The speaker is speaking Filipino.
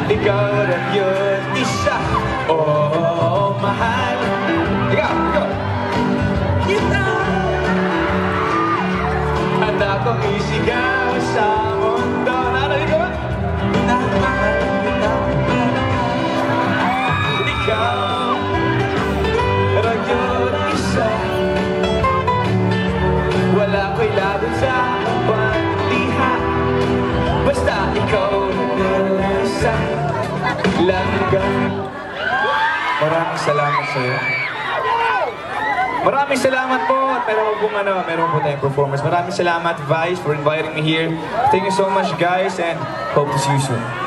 ikaw lang yun isa. Oh, mahal. Ikaw. Kita. Handa kong isigaw sa mundo. Narinig ko ba? Mahal kita. Ikaw lang yun isa. Wala ko'y laban sa bandiha. Basta ikaw nasa langgan. Maraming salamat sa'yo. Maraming salamat po. Meron po tayong performance. Maraming salamat, Vice, for inviting me here. Thank you so much, guys, and hope to see you soon.